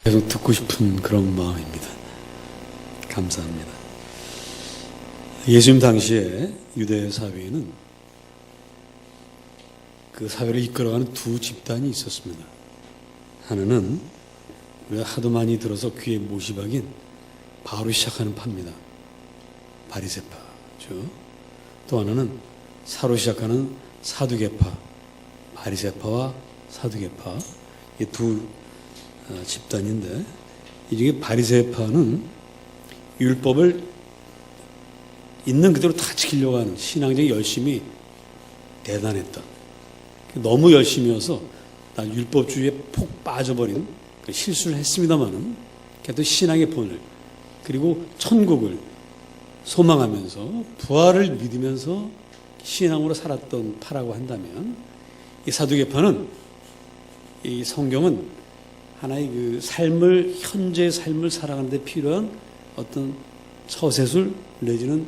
계속 듣고 싶은 그런 마음입니다. 감사합니다. 예수님 당시에 유대 사회에는 그 사회를 이끌어가는 두 집단이 있었습니다. 하나는 우리가 하도 많이 들어서 귀에 못이 박인 바로 시작하는 파입니다. 바리새파죠. 또 하나는 사로 시작하는 사두개파, 바리새파와 사두개파, 이 두 집단인데, 이 중에 바리새파는 율법을 있는 그대로 다 지키려고 하는 신앙적인 열심이 대단했던, 너무 열심이어서 난 율법주의에 폭 빠져버린 실수를 했습니다마는 그래도 신앙의 본을, 그리고 천국을 소망하면서 부활을 믿으면서 신앙으로 살았던 파라고 한다면, 이 사두개파는, 이 성경은 하나의 그 삶을, 현재의 삶을 살아가는 데 필요한 어떤 처세술 내지는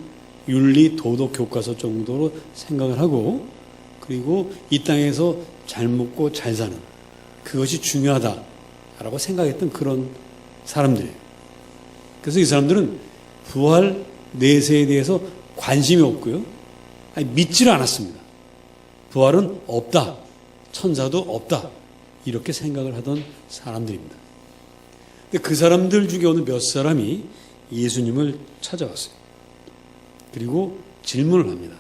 윤리 도덕 교과서 정도로 생각을 하고, 그리고 이 땅에서 잘 먹고 잘 사는 그것이 중요하다라고 생각했던 그런 사람들이에요. 그래서 이 사람들은 부활 내세에 대해서 관심이 없고요, 믿지를 않았습니다. 부활은 없다, 천사도 없다, 이렇게 생각을 하던 사람들입니다. 근데 그 사람들 중에 어느 몇 사람이 예수님을 찾아왔어요. 그리고 질문을 합니다.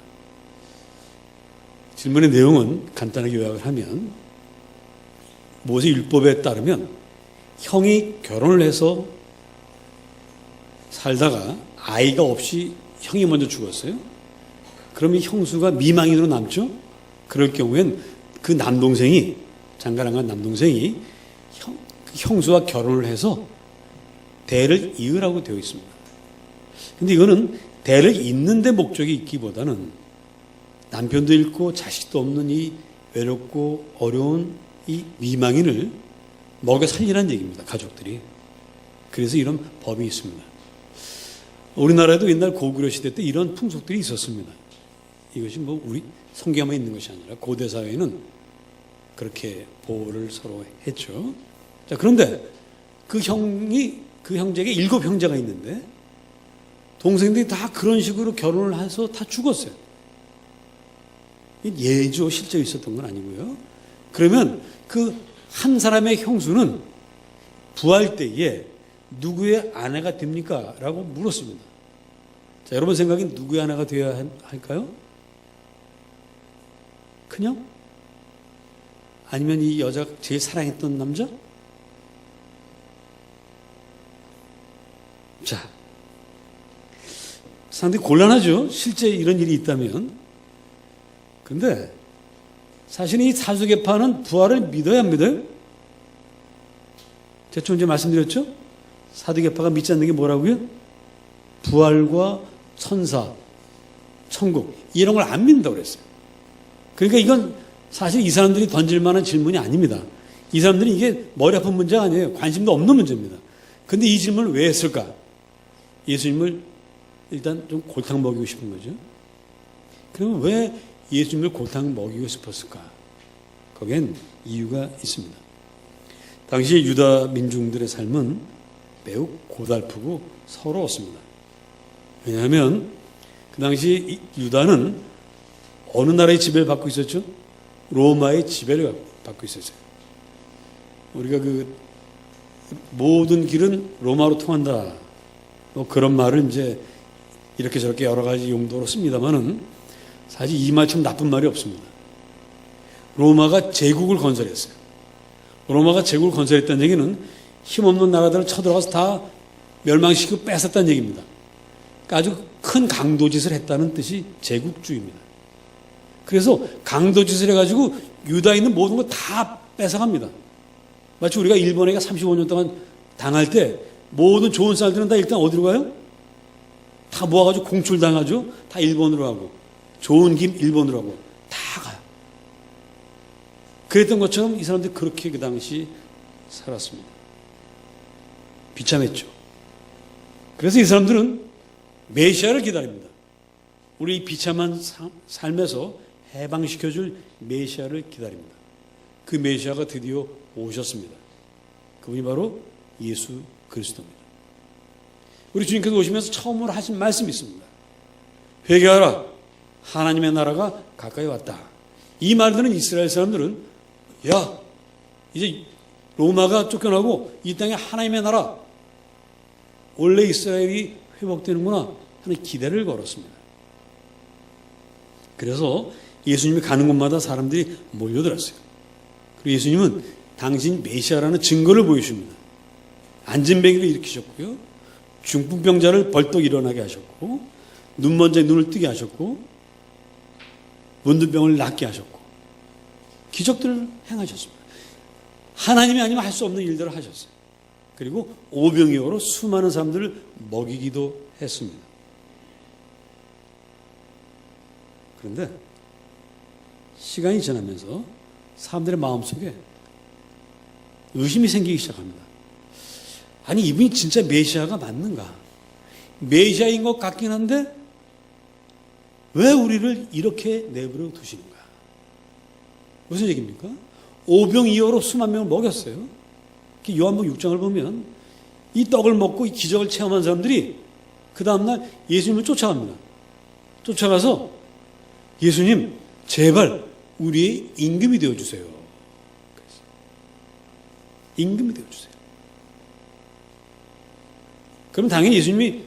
질문의 내용은 간단하게 요약을 하면, 모세 율법에 따르면 형이 결혼을 해서 살다가 아이가 없이 형이 먼저 죽었어요. 그러면 형수가 미망인으로 남죠. 그럴 경우엔 그 남동생이, 장가랑 간 남동생이 형수와 결혼을 해서 대를 이으라고 되어 있습니다. 근데 이거는 대를 잇는 데 목적이 있기보다는 남편도 잃고 자식도 없는 이 외롭고 어려운 이 미망인을 먹여 살리라는 얘기입니다, 가족들이. 그래서 이런 법이 있습니다. 우리나라에도 옛날 고구려 시대 때 이런 풍속들이 있었습니다. 이것이 뭐 우리 성경에만 있는 것이 아니라 고대 사회는 그렇게 보호를 서로 했죠. 자, 그런데 그 형제에게 7 형제가 있는데 동생들이 다 그런 식으로 결혼을 해서 다 죽었어요. 예죠, 실제 있었던 건 아니고요. 그러면 그 한 사람의 형수는 부활 때에 누구의 아내가 됩니까? 라고 물었습니다. 자, 여러분 생각엔 누구의 아내가 되어야 할까요? 그냥? 아니면 이 여자가 제일 사랑했던 남자? 자, 상당히 곤란하죠, 실제 이런 일이 있다면. 그런데 사실 이 사두개파는 부활을 믿어야 안 믿어요? 제가 좀 전에 말씀드렸죠? 사두개파가 믿지 않는 게 뭐라고요? 부활과 천사, 천국, 이런 걸 안 믿는다고 그랬어요. 그러니까 이건 사실 이 사람들이 던질 만한 질문이 아닙니다. 이 사람들이 이게 머리 아픈 문제가 아니에요. 관심도 없는 문제입니다. 근데 이 질문을 왜 했을까? 예수님을 일단 좀 골탕 먹이고 싶은 거죠. 그러면 왜 예수님을 골탕 먹이고 싶었을까? 거기엔 이유가 있습니다. 당시 유다 민중들의 삶은 매우 고달프고 서러웠습니다. 왜냐하면 그 당시 유다는 어느 나라의 지배를 받고 있었죠? 로마의 지배를 받고 있었어요. 우리가 그 모든 길은 로마로 통한다, 뭐 그런 말을 이제 이렇게 저렇게 여러 가지 용도로 씁니다만은 사실 이 말처럼 나쁜 말이 없습니다. 로마가 제국을 건설했어요. 로마가 제국을 건설했다는 얘기는 힘없는 나라들을 쳐들어가서 다 멸망시키고 뺏었다는 얘기입니다. 그러니까 아주 큰 강도짓을 했다는 뜻이 제국주의입니다. 그래서 강도짓을 해가지고 유다에 있는 모든 거 다 뺏어갑니다. 마치 우리가 일본에게 35년 동안 당할 때 모든 좋은 쌀들은 다 일단 어디로 가요? 다 모아가지고 공출당하죠. 다 일본으로 가고, 좋은 김 일본으로 가고 다 가요. 그랬던 것처럼 이 사람들이 그렇게 그 당시 살았습니다. 비참했죠. 그래서 이 사람들은 메시아를 기다립니다. 우리 이 비참한 삶에서 해방시켜줄 메시아를 기다립니다. 그 메시아가 드디어 오셨습니다. 그분이 바로 예수 그리스도입니다. 우리 주님께서 오시면서 처음으로 하신 말씀이 있습니다. 회개하라, 하나님의 나라가 가까이 왔다. 이 말을 듣는 이스라엘 사람들은 야, 이제 로마가 쫓겨나고 이 땅에 하나님의 나라, 원래 이스라엘이 회복되는구나 하는 기대를 걸었습니다. 그래서 예수님이 가는 곳마다 사람들이 몰려들었어요. 그리고 예수님은 당신 메시아라는 증거를 보여줍니다. 안진뱅이를 일으키셨고요, 중풍병자를 벌떡 일어나게 하셨고, 눈먼 자의 눈을 뜨게 하셨고, 문둥병을 낫게 하셨고, 기적들을 행하셨습니다. 하나님이 아니면 할 수 없는 일들을 하셨어요. 그리고 오병이어로 수많은 사람들을 먹이기도 했습니다. 그런데 시간이 지나면서 사람들의 마음속에 의심이 생기기 시작합니다. 아니, 이분이 진짜 메시아가 맞는가? 메시아인 것 같긴 한데 왜 우리를 이렇게 내버려 두시는가? 무슨 얘기입니까? 오병이어로 수만 명을 먹였어요. 요한복음 6장을 보면 이 떡을 먹고 이 기적을 체험한 사람들이 그 다음날 예수님을 쫓아갑니다. 쫓아가서 예수님, 제발 우리의 임금이 되어주세요. 임금이 되어주세요. 그럼 당연히 예수님이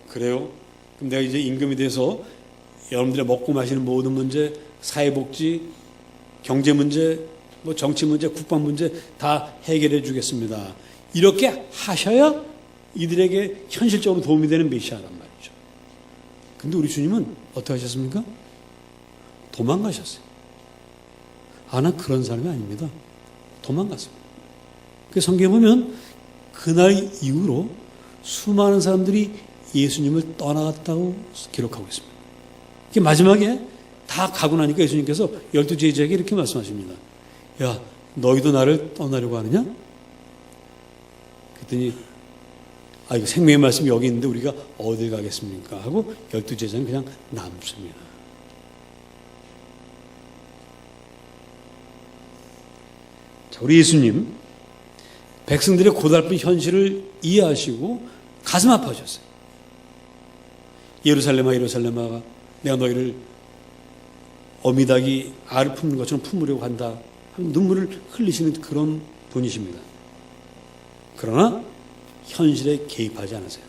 그래요? 그럼 내가 이제 임금이 돼서 여러분들의 먹고 마시는 모든 문제, 사회복지, 경제 문제, 뭐 정치 문제, 국방 문제 다 해결해 주겠습니다. 이렇게 하셔야 이들에게 현실적으로 도움이 되는 메시아란 말이죠. 근데 우리 주님은 어떻게 하셨습니까? 도망가셨어요. 난 그런 사람이 아닙니다. 도망갔습니다. 그 성경에 보면 그날 이후로 수많은 사람들이 예수님을 떠나갔다고 기록하고 있습니다. 마지막에 다 가고 나니까 예수님께서 12 제자에게 이렇게 말씀하십니다. 야, 너희도 나를 떠나려고 하느냐? 그랬더니 이거 생명의 말씀이 여기 있는데 우리가 어딜 가겠습니까? 하고 12 제자는 그냥 남습니다. 자, 우리 예수님 백성들의 고달픈 현실을 이해하시고 가슴 아파하셨어요. 예루살렘아, 예루살렘아, 내가 너희를 어미닭이 알을 품는 것처럼 품으려고 한다. 눈물을 흘리시는 그런 분이십니다. 그러나 현실에 개입하지 않으세요.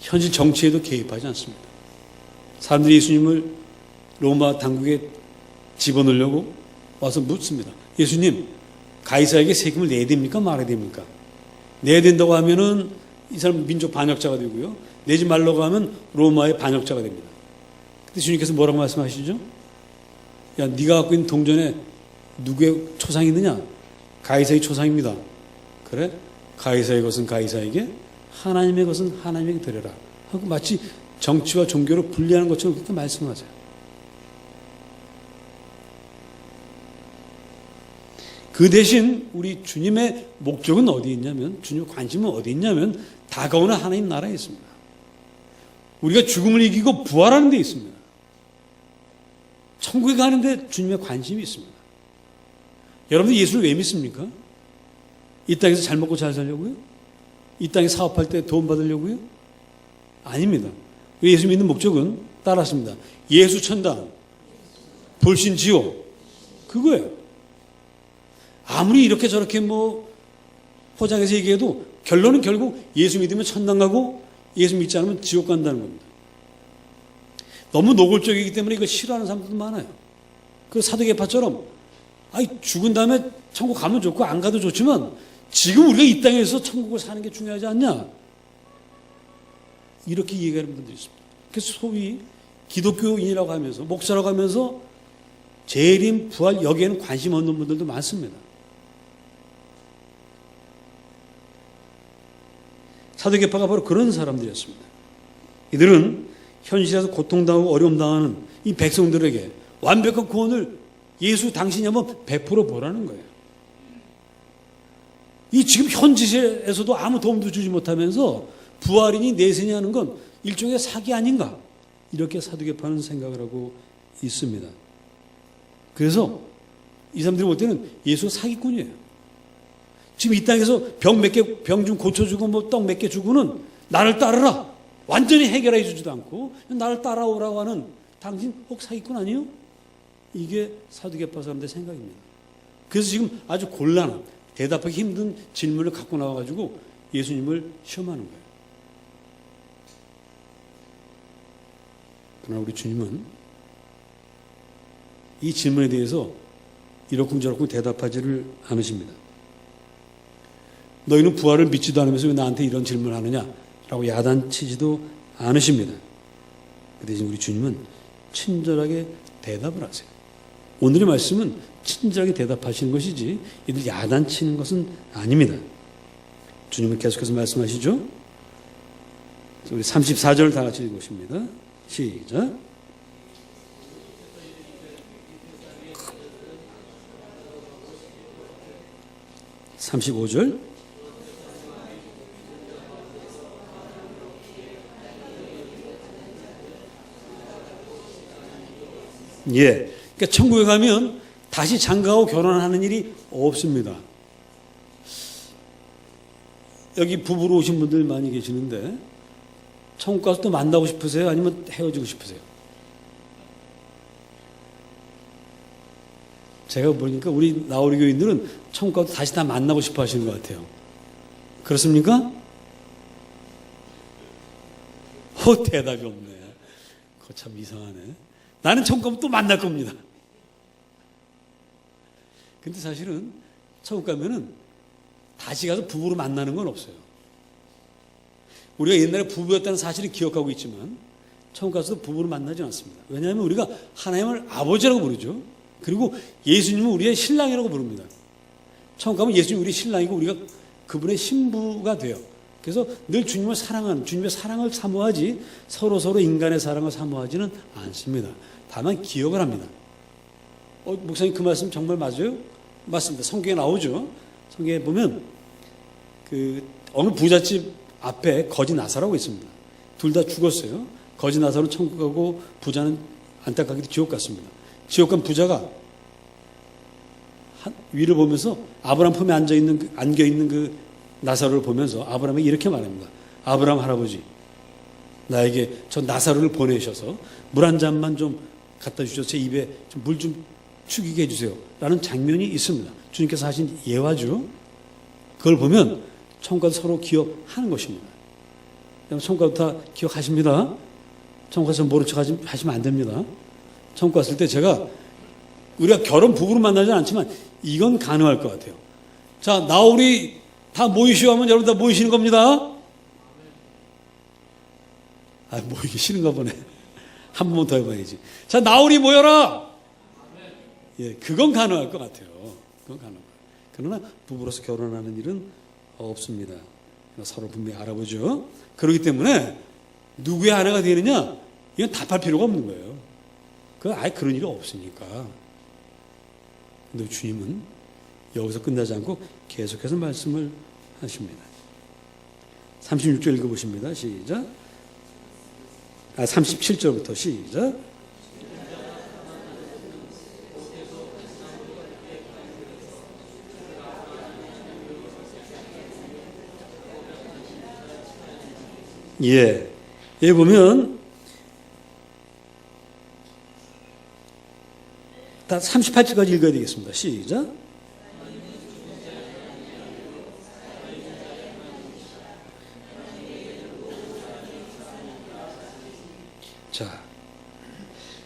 현실 정치에도 개입하지 않습니다. 사람들이 예수님을 로마 당국에 집어넣으려고 와서 묻습니다. 예수님, 가이사에게 세금을 내야 됩니까? 말아야 됩니까? 내야 된다고 하면은 이 사람 민족 반역자가 되고요, 내지 말라고 하면 로마의 반역자가 됩니다. 근데 주님께서 뭐라고 말씀하시죠? 야, 네가 갖고 있는 동전에 누구의 초상이 있느냐? 가이사의 초상입니다. 그래? 가이사의 것은 가이사에게, 하나님의 것은 하나님에게 드려라 하고 마치 정치와 종교를 분리하는 것처럼 그렇게 말씀하세요. 그 대신 우리 주님의 목적은 어디 있냐면, 주님의 관심은 어디 있냐면 다가오는 하나님 나라에 있습니다. 우리가 죽음을 이기고 부활하는 데 있습니다. 천국에 가는데 주님의 관심이 있습니다. 여러분들 예수를 왜 믿습니까? 이 땅에서 잘 먹고 잘 살려고요? 이 땅에 사업할 때 도움 받으려고요? 아닙니다. 예수 믿는 목적은 따랐습니다. 예수 천당, 불신 지옥, 그거예요. 아무리 이렇게 저렇게 포장해서 얘기해도 결론은 결국 예수 믿으면 천당 가고 예수 믿지 않으면 지옥 간다는 겁니다. 너무 노골적이기 때문에 이걸 싫어하는 사람들도 많아요. 그 사도계파처럼 죽은 다음에 천국 가면 좋고 안 가도 좋지만 지금 우리가 이 땅에서 천국을 사는 게 중요하지 않냐, 이렇게 얘기하는 분들이 있습니다. 그래서 소위 기독교인이라고 하면서, 목사라고 하면서 재림, 부활 여기에는 관심 없는 분들도 많습니다. 사도계파가 바로 그런 사람들이었습니다. 이들은 현실에서 고통당하고 어려움당하는 이 백성들에게 완벽한 구원을 예수 당신이 한번 베풀어 보라는 거예요. 이 지금 현지에서도 아무 도움도 주지 못하면서 부활이니 내세니 하는 건 일종의 사기 아닌가, 이렇게 사도계파는 생각을 하고 있습니다. 그래서 이 사람들이 볼 때는 예수가 사기꾼이에요. 지금 이 땅에서 병 좀 고쳐주고 뭐 떡 몇 개 주고는 나를 따르라. 완전히 해결해 주지도 않고 나를 따라오라고 하는 당신 혹 사기꾼 아니요? 이게 사두개파 사람들의 생각입니다. 그래서 지금 아주 곤란한 대답하기 힘든 질문을 갖고 나와가지고 예수님을 시험하는 거예요. 그러나 우리 주님은 이 질문에 대해서 이러쿵저러쿵 대답하지를 않으십니다. 너희는 부활을 믿지도 않으면서 왜 나한테 이런 질문을 하느냐? 라고 야단치지도 않으십니다. 그 대신 우리 주님은 친절하게 대답을 하세요. 오늘의 말씀은 친절하게 대답하시는 것이지 이들 야단치는 것은 아닙니다. 주님은 계속해서 말씀하시죠. 우리 34절 다 같이 읽으십니다. 시작. (35절) 예. 그러니까 천국에 가면 다시 장가하고 결혼하는 일이 없습니다. 여기 부부로 오신 분들 많이 계시는데 천국 가서 또 만나고 싶으세요? 아니면 헤어지고 싶으세요? 제가 보니까 우리 나우리 교인들은 천국 가서 다시 다 만나고 싶어 하시는 것 같아요. 그렇습니까? 대답이 없네. 그거 참 이상하네. 나는 천국 가면 또 만날 겁니다. 근데 사실은 천국 가면은 다시 가서 부부로 만나는 건 없어요. 우리가 옛날에 부부였다는 사실을 기억하고 있지만 천국 가서도 부부로 만나지 않습니다. 왜냐하면 우리가 하나님을 아버지라고 부르죠. 그리고 예수님은 우리의 신랑이라고 부릅니다. 천국 가면 예수님이 우리 신랑이고 우리가 그분의 신부가 돼요. 그래서 늘 주님을 사랑하는, 주님의 사랑을 사모하지 서로 인간의 사랑을 사모하지는 않습니다. 다만 기억을 합니다. 목사님 그 말씀 정말 맞아요? 맞습니다. 성경에 나오죠. 성경에 보면 어느 부잣집 앞에 거지 나사라고 있습니다. 둘 다 죽었어요. 거지 나사로는 천국 가고 부자는 안타깝게도 지옥 갔습니다. 지옥 간 부자가 위를 보면서 아브라함 품에 안겨있는 그 나사로를 보면서 아브라함에게 이렇게 말합니다. 아브라함 할아버지, 나에게 저 나사로를 보내셔서 물 한 잔만 좀 갖다 주셔서 제 입에 물 좀 축이게 해주세요. 라는 장면이 있습니다. 주님께서 하신 예화죠. 그걸 보면 천국 가서 서로 기억하는 것입니다. 천국 가서 다 기억하십니다. 천국 가서 모른 척 하시면 안 됩니다. 천국 갔을 때 우리가 결혼 부부로 만나지 않지만 이건 가능할 것 같아요. 자, 나우리 다 모이시오 하면 여러분 다 모이시는 겁니다. 모이기 싫은가 보네. 한 번만 더 해봐야지. 자, 나우리 모여라! 예, 그건 가능할 것 같아요. 그건 가능할 것 같아요. 그러나 부부로서 결혼하는 일은 없습니다. 서로 분명히 알아보죠. 그렇기 때문에 누구의 아내가 되느냐? 이건 답할 필요가 없는 거예요. 아예 그런 일이 없으니까. 근데 주님은 여기서 끝나지 않고 계속해서 말씀을 하십니다. 36절 읽어보십니다. 시작. 37절부터 시작. 예. 여기 보면 다 38절까지 읽어야 되겠습니다. 시작. 자,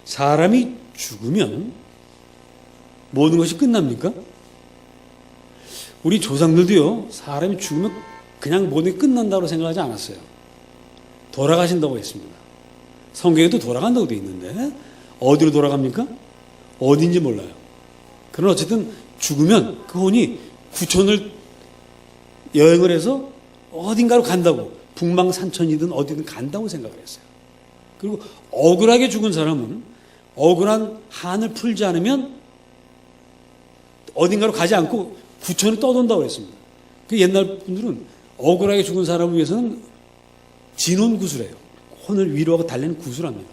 사람이 죽으면 모든 것이 끝납니까? 우리 조상들도요, 사람이 죽으면 그냥 모든 게 끝난다고 생각하지 않았어요. 돌아가신다고 했습니다. 성경에도 돌아간다고 되어 있는데 어디로 돌아갑니까? 어딘지 몰라요. 그러나 어쨌든 죽으면 그 혼이 구천을 여행을 해서 어딘가로 간다고, 북망산천이든 어디든 간다고 생각을 했어요. 그리고 억울하게 죽은 사람은 억울한 한을 풀지 않으면 어딘가로 가지 않고 구천을 떠돈다고 했습니다. 그 옛날 분들은 억울하게 죽은 사람을 위해서는 진혼구술해요. 혼을 위로하고 달래는 구술합니다.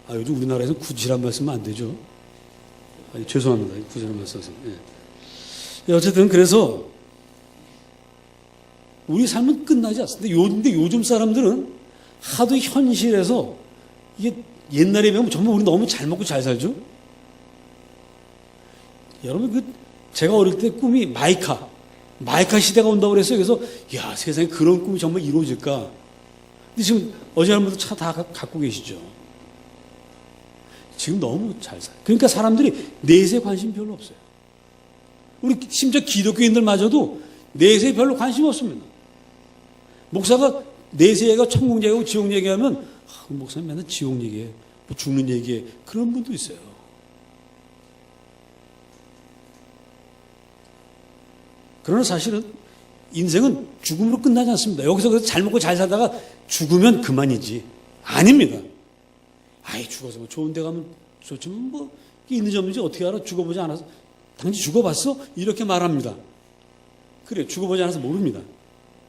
요즘 우리나라에서 구지란 말씀은 안 되죠. 죄송합니다. 구지란 말씀 써서. 예. 어쨌든 그래서 우리 삶은 끝나지 않습니다. 근데 요즘 사람들은 하도 현실에서 이게 옛날에 비하면 정말 우리 너무 잘 먹고 잘 살죠? 여러분, 제가 어릴 때 꿈이 마이카 시대가 온다고 그랬어요. 그래서, 야, 세상에 그런 꿈이 정말 이루어질까? 근데 지금 어제 할머니도 차 다 갖고 계시죠? 지금 너무 잘 살아요. 그러니까 사람들이 내세에 관심 별로 없어요. 우리 심지어 기독교인들마저도 내세에 별로 관심 없습니다. 목사가 내세 얘기가 천국 얘기하고 지옥 얘기하면 목사님 맨날 지옥 얘기해, 뭐 죽는 얘기해, 그런 분도 있어요. 그러나 사실은 인생은 죽음으로 끝나지 않습니다. 여기서 그래서 잘 먹고 잘 살다가 죽으면 그만이지. 아닙니다. 아이, 죽어서 뭐 좋은 데 가면 좋지만 뭐 있는지 없는지 어떻게 알아? 죽어보지 않아서. 당신 죽어봤어? 이렇게 말합니다. 그래, 죽어보지 않아서 모릅니다.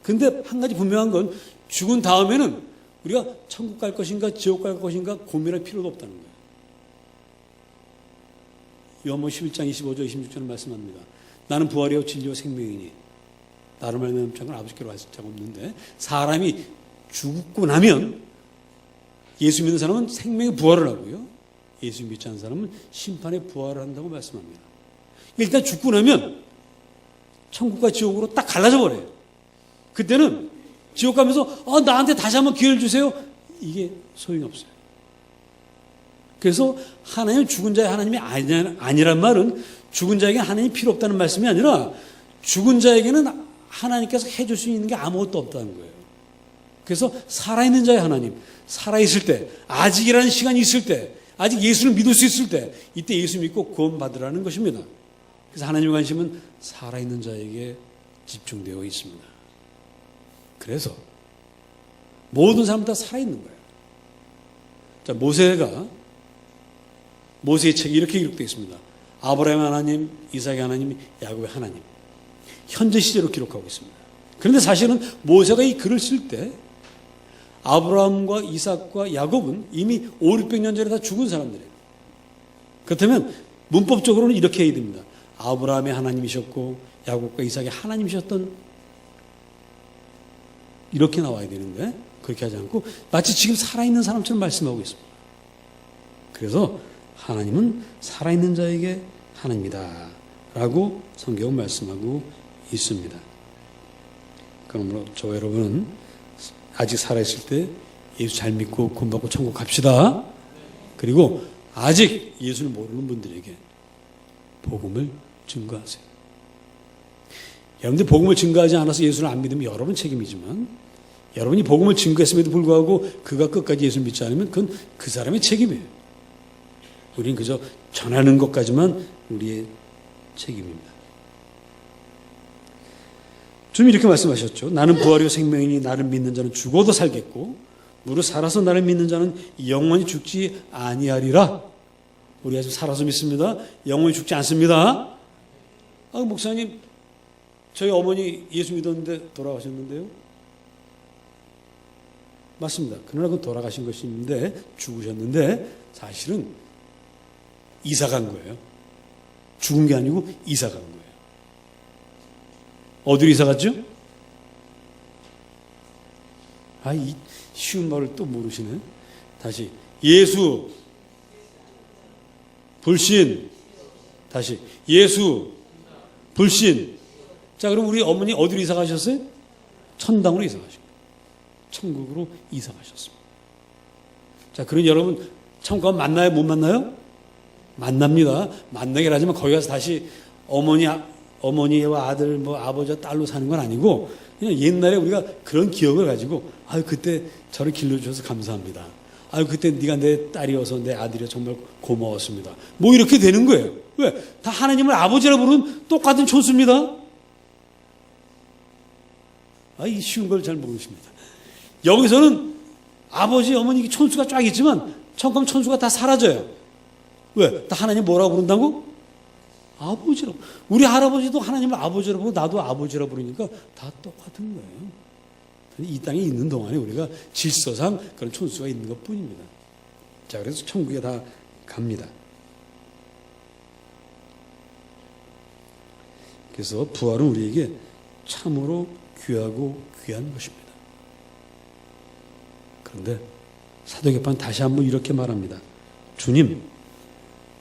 근데 한 가지 분명한 건 죽은 다음에는 우리가 천국 갈 것인가 지옥 갈 것인가 고민할 필요도 없다는 거예요. 요한복음 11장 25절 26절은 말씀합니다. 나는 부활이요 진리요 생명이니 나를 말미암아 건 아버지께로 갈 자가 없는데, 사람이 죽고 나면 예수 믿는 사람은 생명의 부활을 하고요, 예수 믿지 않는 사람은 심판의 부활을 한다고 말씀합니다. 일단 죽고 나면 천국과 지옥으로 딱 갈라져 버려요. 그때는 지옥 가면서 나한테 다시 한번 기회를 주세요, 이게 소용이 없어요. 그래서 하나님은 죽은 자의 하나님이 아니란 말은 죽은 자에게 하나님이 필요 없다는 말씀이 아니라 죽은 자에게는 하나님께서 해줄 수 있는 게 아무것도 없다는 거예요. 그래서 살아있는 자의 하나님, 살아있을 때, 아직이라는 시간이 있을 때, 아직 예수를 믿을 수 있을 때, 이때 예수 믿고 구원받으라는 것입니다. 그래서 하나님의 관심은 살아있는 자에게 집중되어 있습니다. 그래서 모든 사람 다 살아있는 거예요. 자, 모세의 책에 이렇게 기록되어 있습니다. 아브라함의 하나님, 이삭의 하나님, 야곱의 하나님. 현재 시제로 기록하고 있습니다. 그런데 사실은 모세가 이 글을 쓸 때 아브라함과 이삭과 야곱은 이미 500~600년 전에 다 죽은 사람들이에요. 그렇다면 문법적으로는 이렇게 해야 됩니다. 아브라함의 하나님이셨고 야곱과 이삭의 하나님이셨던, 이렇게 나와야 되는데 그렇게 하지 않고 마치 지금 살아있는 사람처럼 말씀하고 있습니다. 그래서 하나님은 살아있는 자에게 하나님이다 라고 성경은 말씀하고 있습니다. 그러므로 저와 여러분은 아직 살아있을 때 예수 잘 믿고 구원받고 천국 갑시다. 그리고 아직 예수를 모르는 분들에게 복음을 증거하세요. 여러분들 복음을 증거하지 않아서 예수를 안 믿으면 여러분 책임이지만, 여러분이 복음을 증거했음에도 불구하고 그가 끝까지 예수를 믿지 않으면 그건 그 사람의 책임이에요. 우리는 그저 전하는 것까지만 우리의 책임입니다. 주님 이렇게 말씀하셨죠. 나는 부활이요 생명이니 나를 믿는 자는 죽어도 살겠고 무릇 살아서 나를 믿는 자는 영원히 죽지 아니하리라. 우리가 지금 살아서 믿습니다. 영원히 죽지 않습니다. 목사님, 저희 어머니 예수 믿었는데 돌아가셨는데요. 맞습니다. 그러나 그건 돌아가신 것인데, 죽으셨는데 사실은 이사 간 거예요. 죽은 게 아니고 이사 간 거예요. 어디로 이사 갔죠? 이 쉬운 말을 또 모르시네. 다시. 예수, 불신. 다시. 예수, 불신. 자, 그럼 우리 어머니 어디로 이사 가셨어요? 천당으로 이사 가신 거예요. 천국으로 이사 가셨습니다. 자, 그러니 여러분, 천국 가면 만나요? 못 만나요? 만납니다. 만나긴 하지만 거기 가서 다시 어머니와 아들, 아버지와 딸로 사는 건 아니고, 그냥 옛날에 우리가 그런 기억을 가지고, 그때 저를 길러주셔서 감사합니다. 그때 네가 내 딸이어서 내 아들이 정말 고마웠습니다. 이렇게 되는 거예요. 왜? 다 하나님을 아버지라 부르는 똑같은 촌수입니다. 이 쉬운 걸 잘 모르십니다. 여기서는 아버지, 어머니 촌수가 쫙 있지만, 천금 촌수가 다 사라져요. 왜? 다 하나님 뭐라고 부른다고? 아버지라고. 우리 할아버지도 하나님을 아버지라고 부르고 나도 아버지라고 부르니까 다 똑같은 거예요. 이 땅에 있는 동안에 우리가 질서상 그런 촌수가 있는 것 뿐입니다. 자, 그래서 천국에 다 갑니다. 그래서 부활은 우리에게 참으로 귀하고 귀한 것입니다. 그런데 사도계파는 다시 한번 이렇게 말합니다. 주님,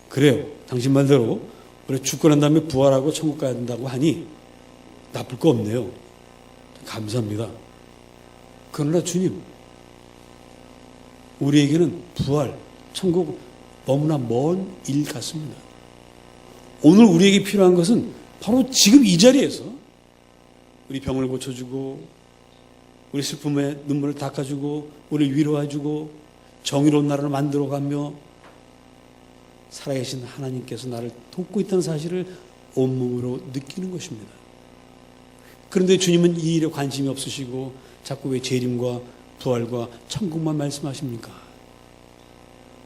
그래요. 당신 말대로 우리 죽고 난 다음에 부활하고 천국 가야 된다고 하니 나쁠 거 없네요. 감사합니다. 그러나 주님, 우리에게는 부활, 천국 너무나 먼 일 같습니다. 오늘 우리에게 필요한 것은 바로 지금 이 자리에서 우리 병을 고쳐주고 우리 슬픔의 눈물을 닦아주고 우리를 위로해주고 정의로운 나라를 만들어가며 살아계신 하나님께서 나를 돕고 있다는 사실을 온몸으로 느끼는 것입니다. 그런데 주님은 이 일에 관심이 없으시고 자꾸 왜 재림과 부활과 천국만 말씀하십니까?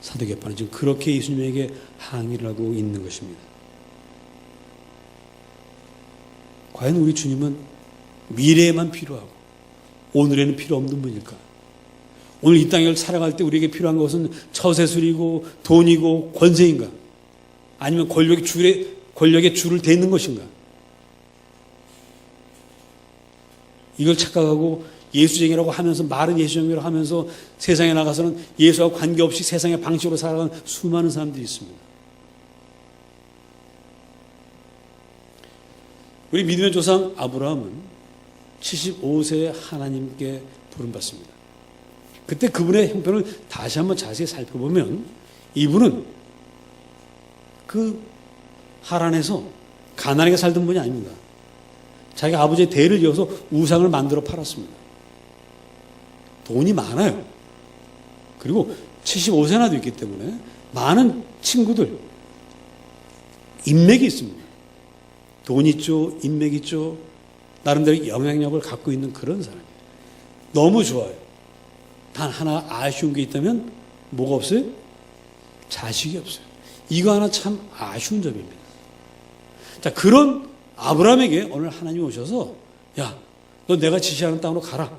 사도계파는 지금 그렇게 예수님에게 항의를 하고 있는 것입니다. 과연 우리 주님은 미래에만 필요하고 오늘에는 필요 없는 분일까? 오늘 이 땅을 살아갈 때 우리에게 필요한 것은 처세술이고 돈이고 권세인가? 아니면 권력의 줄을 대는 것인가? 이걸 착각하고 예수쟁이라고 하면서 말은 예수쟁이라고 하면서 세상에 나가서는 예수와 관계없이 세상의 방식으로 살아가는 수많은 사람들이 있습니다. 우리 믿음의 조상 아브라함은 75세에 하나님께 부름받습니다. 그때 그분의 형편을 다시 한번 자세히 살펴보면 이분은 그 하란에서 가난하게 살던 분이 아닙니다. 자기 아버지의 대를 이어서 우상을 만들어 팔았습니다. 돈이 많아요. 그리고 75세나 됐기 때문에 많은 친구들, 인맥이 있습니다. 돈 있죠, 인맥 있죠, 나름대로 영향력을 갖고 있는 그런 사람이에요. 너무 좋아요. 단 하나 아쉬운 게 있다면 뭐가 없어요? 자식이 없어요. 이거 하나 참 아쉬운 점입니다. 자, 그런 아브라함에게 오늘 하나님이 오셔서 야, 너 내가 지시하는 땅으로 가라.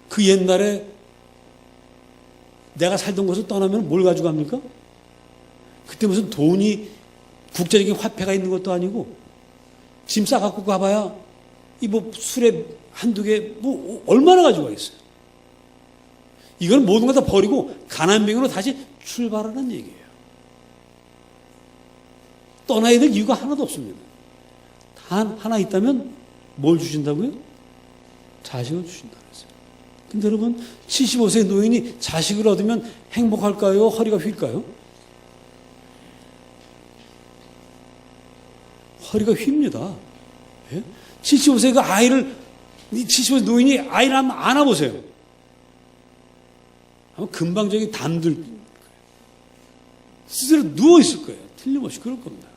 그 옛날에 내가 살던 곳을 떠나면 뭘 가지고 갑니까? 그때 무슨 돈이 국제적인 화폐가 있는 것도 아니고 짐 싸갖고 가봐야 이 뭐 술에 한두 개 뭐 얼마나 가지고 가겠어요. 이건 모든 걸 다 버리고 가난병으로 다시 출발하는 얘기예요. 떠나야 될 이유가 하나도 없습니다. 단 하나 있다면 뭘 주신다고요? 자식을 주신다 그랬어요. 근데 여러분 75세 노인이 자식을 얻으면 행복할까요? 허리가 휠까요? 허리가 휩니다. 예? 75세 그 아이를 75세 노인이 아이를 한번 안아보세요. 아마 금방 저기 담들 스스로 누워있을 거예요. 틀림없이 그럴 겁니다.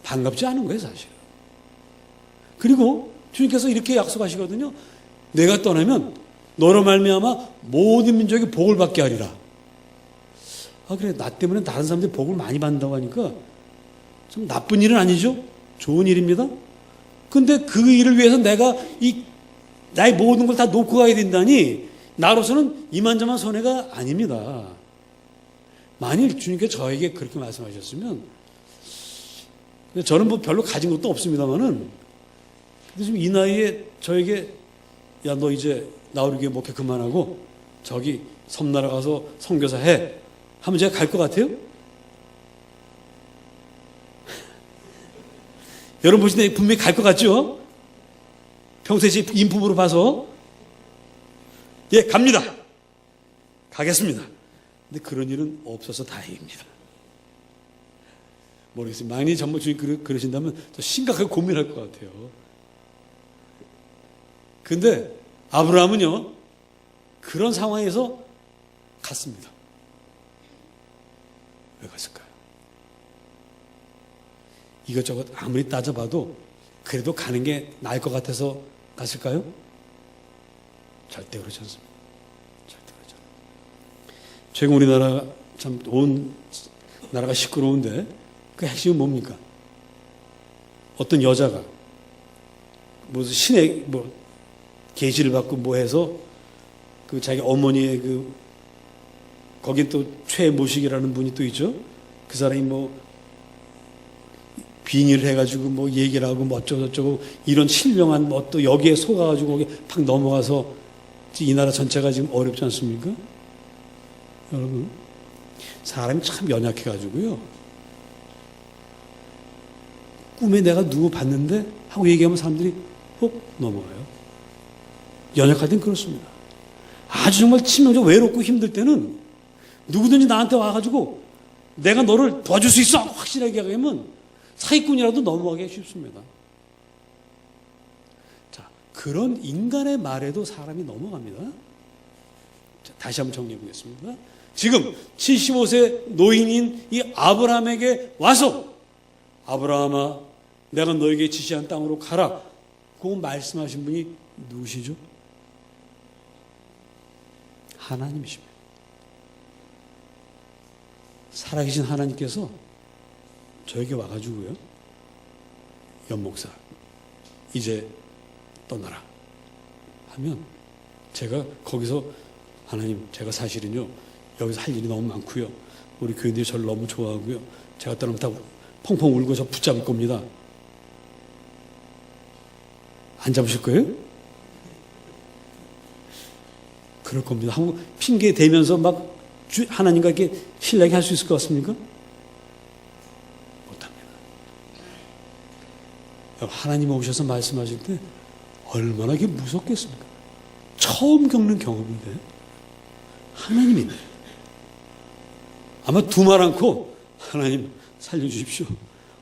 반갑지 않은 거예요, 사실은. 그리고 주님께서 이렇게 약속하시거든요. 내가 떠나면 너로 말미암아 모든 민족이 복을 받게 하리라. 아, 그래, 나 때문에 다른 사람들이 복을 많이 받는다고 하니까 참 나쁜 일은 아니죠. 좋은 일입니다. 근데 그 일을 위해서 내가 나의 모든 걸 다 놓고 가야 된다니 나로서는 이만저만 손해가 아닙니다. 만일 주님께서 저에게 그렇게 말씀하셨으면 저는 뭐 별로 가진 것도 없습니다만은 근데 지금 이 나이에 저에게 야, 너 이제 나 우리 교회 목회 그만하고 저기 섬나라 가서 선교사 해 하면 제가 갈 것 같아요? 여러분 보실 때 분명히 갈 것 같죠? 평소에 제 인품으로 봐서 예, 갑니다. 가겠습니다. 근데 그런 일은 없어서 다행입니다. 모르겠어요. 만약에 정말 주님 그러신다면 더 심각하게 고민할 것 같아요. 근데 아브라함은요, 그런 상황에서 갔습니다. 왜 갔을까요? 이것저것 아무리 따져봐도 그래도 가는 게 나을 것 같아서 갔을까요? 절대 그렇지 않습니다. 절대 그렇지 않습니다. 최근 우리나라 참 온 나라가 시끄러운데 그 핵심은 뭡니까? 어떤 여자가 무슨 신의 계시를 받고 뭐 해서 그 자기 어머니의 거긴 또 최모식이라는 분이 또 있죠. 그 사람이 빙의를 해가지고 뭐 얘기를 하고 뭐 어쩌고저쩌고 이런 신령한 뭐 또 여기에 속아가지고 거기 팍 넘어가서 이 나라 전체가 지금 어렵지 않습니까? 여러분, 사람이 참 연약해가지고요. 꿈에 내가 누구 봤는데 하고 얘기하면 사람들이 혹 넘어가요. 연약할 땐 그렇습니다. 아주 정말 치명적으로 외롭고 힘들 때는 누구든지 나한테 와가지고 내가 너를 도와줄 수 있어! 확실하게 하면 사기꾼이라도 넘어가기 쉽습니다. 자, 그런 인간의 말에도 사람이 넘어갑니다. 자, 다시 한번 정리해 보겠습니다. 지금 75세 노인인 이 아브라함에게 와서 아브라함아, 내가 너에게 지시한 땅으로 가라. 그 말씀하신 분이 누구시죠? 하나님이십니다. 살아계신 하나님께서 저에게 와가지고요, 연목사 이제 떠나라 하면 제가 거기서 하나님, 제가 사실은요 여기서 할 일이 너무 많고요, 우리 교인들이 저를 너무 좋아하고요, 제가 떠나면 다 펑펑 울고 저 붙잡을 겁니다. 안 잡으실 거예요? 그럴 겁니다. 한번 핑계 대면서 막 하나님과 이렇게 신뢰하게 할 수 있을 것 같습니까? 못합니다. 하나님 오셔서 말씀하실 때 얼마나 이게 무섭겠습니까? 처음 겪는 경험인데 하나님인데 아마 두말 않고 하나님 살려주십시오.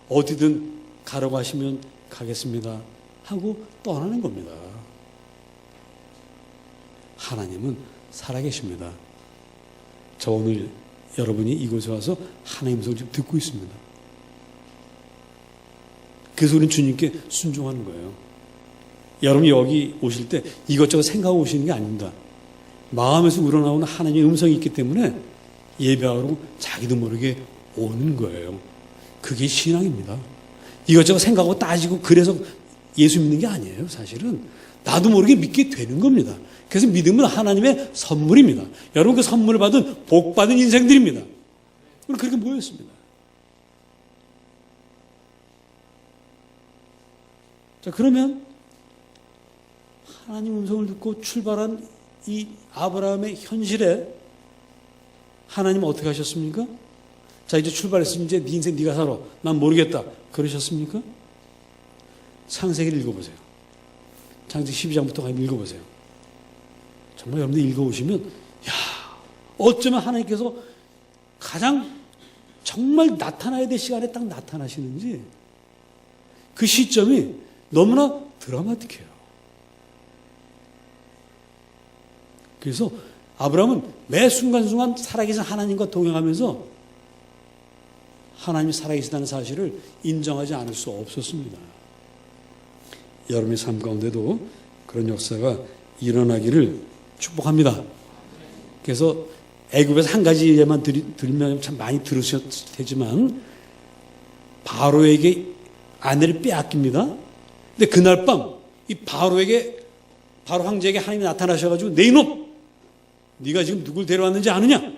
어디든 가라고 하시면 가겠습니다 하고 떠나는 겁니다. 하나님은 살아계십니다. 저 오늘 여러분이 이곳에 와서 하나님 소리를 지금 듣고 있습니다. 그래서 우리는 주님께 순종하는 거예요. 여러분이 여기 오실 때 이것저것 생각하고 오시는 게 아닙니다. 마음에서 우러나오는 하나님의 음성이 있기 때문에 예배하러 자기도 모르게 오는 거예요. 그게 신앙입니다. 이것저것 생각하고 따지고 그래서 예수 믿는 게 아니에요. 사실은 나도 모르게 믿게 되는 겁니다. 그래서 믿음은 하나님의 선물입니다. 여러분, 그 선물을 받은 복 받은 인생들입니다. 우리 그렇게 모였습니다. 자, 그러면 하나님 음성을 듣고 출발한 이 아브라함의 현실에 하나님은 어떻게 하셨습니까? 자, 이제 출발했으면 이제 네 인생 네가 살아. 난 모르겠다. 그러셨습니까? 창세기를 읽어보세요. 창세기 12장부터 읽어보세요. 정말 여러분들 읽어보시면, 야, 어쩌면 하나님께서 가장 정말 나타나야 될 시간에 딱 나타나시는지 그 시점이 너무나 드라마틱해요. 그래서 아브라함은 매 순간순간 살아계신 하나님과 동행하면서 하나님이 살아계시다는 사실을 인정하지 않을 수 없었습니다. 여러분의 삶 가운데도 그런 역사가 일어나기를 축복합니다. 그래서 애굽에서 한 가지 예만 들으면 참 많이 들으셨을 테지만 바로에게 아내를 빼앗깁니다. 근데 그날 밤 이 바로 황제에게 하나님이 나타나셔가지고 내 이놈! 네가 지금 누굴 데려왔는지 아느냐?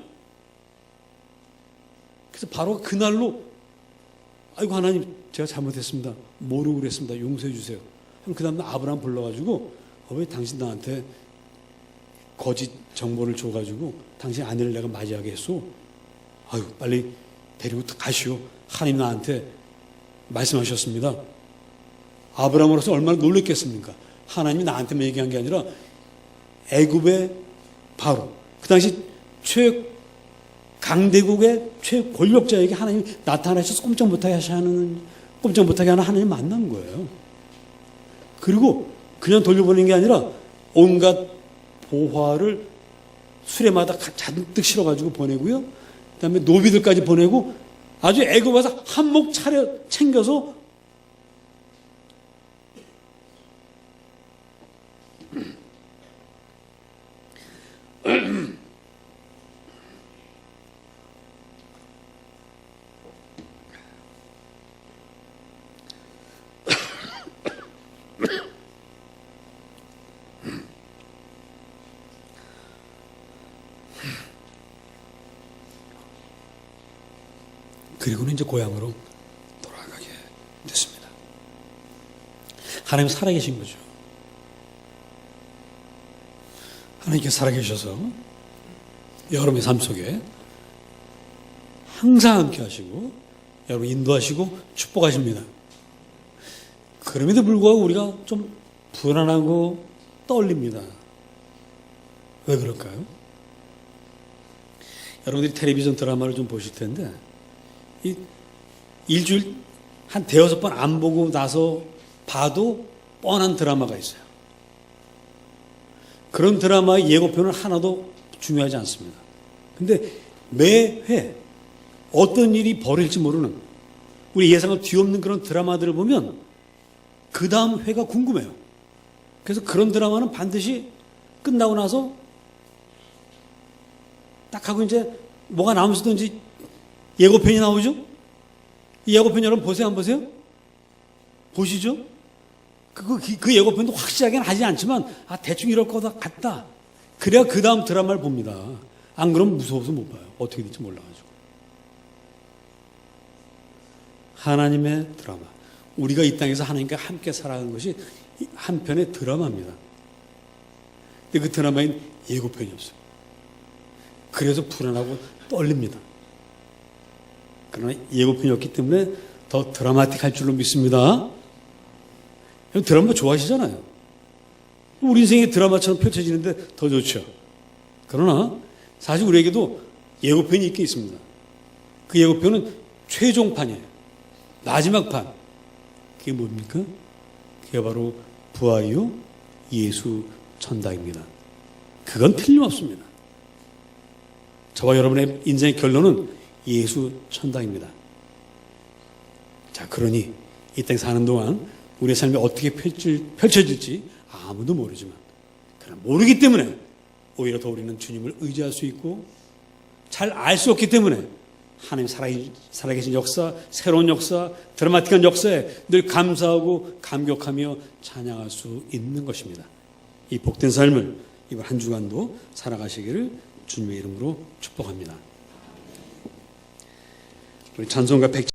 그래서 바로가 그날로 아이고 하나님 제가 잘못했습니다. 모르고 그랬습니다. 용서해 주세요. 그 다음날 아브라함 불러가지고 왜 당신 나한테 거짓 정보를 줘가지고 당신 아내를 내가 맞이하게 했소? 아유 빨리 데리고 가시오. 하나님 나한테 말씀하셨습니다. 아브라함으로서 얼마나 놀랬겠습니까? 하나님이 나한테만 얘기한 게 아니라 애굽의 바로 그 당시 강대국의 최권력자에게 하나님이 나타나셔서 꼼짝 못하게 하는 하나님 만난 거예요. 그리고 그냥 돌려보내는 게 아니라 온갖 보화를 수레마다 잔뜩 실어가지고 보내고요. 그 다음에 노비들까지 보내고 아주 애굽 와서 한몫 챙겨서 그리고는 이제 고향으로 돌아가게 하나님 살아계신 거죠. 하나님께 살아계셔서 여러분의 삶 속에 항상 함께 하시고 여러분 인도하시고 축복하십니다. 그럼에도 불구하고 우리가 좀 불안하고 떨립니다. 왜 그럴까요? 여러분들이 텔레비전 드라마를 좀 보실 텐데 일주일 한 대여섯 번 안 보고 나서 봐도 뻔한 드라마가 있어요. 그런 드라마의 예고편은 하나도 중요하지 않습니다. 근데 매회 어떤 일이 벌어질지 모르는 우리 예상을 뒤엎는 그런 드라마들을 보면 그 다음 회가 궁금해요. 그래서 그런 드라마는 반드시 끝나고 나서 딱 하고 이제 뭐가 나오면서도 이제 예고편이 나오죠? 이 예고편 여러분 보세요, 안 보세요? 보시죠? 그 예고편도 확실하게는 하지 않지만, 대충 이럴 거다 같다. 그래야 그 다음 드라마를 봅니다. 안 그러면 무서워서 못 봐요. 어떻게 될지 몰라가지고. 하나님의 드라마. 우리가 이 땅에서 하나님과 함께 살아가는 것이 한편의 드라마입니다. 근데 그 드라마엔 예고편이 없어요. 그래서 불안하고 떨립니다. 그러나 예고편이 없기 때문에 더 드라마틱할 줄로 믿습니다. 드라마 좋아하시잖아요. 우리 인생이 드라마처럼 펼쳐지는데 더 좋죠. 그러나 사실 우리에게도 예고편이 있게 있습니다. 그 예고편은 최종판이에요. 마지막 판. 그게 뭡니까? 그게 바로 부활이요 예수 천당입니다. 그건 틀림없습니다. 저와 여러분의 인생의 결론은 예수 천당입니다. 자, 그러니 이 땅에 사는 동안 우리의 삶이 어떻게 펼쳐질지 아무도 모르지만, 그러나 모르기 때문에 오히려 더 우리는 주님을 의지할 수 있고, 잘 알 수 없기 때문에 하나님 살아계신 역사, 새로운 역사, 드라마틱한 역사에 늘 감사하고 감격하며 찬양할 수 있는 것입니다. 이 복된 삶을 이번 한 주간도 살아가시기를 주님의 이름으로 축복합니다. 우리 찬송가 100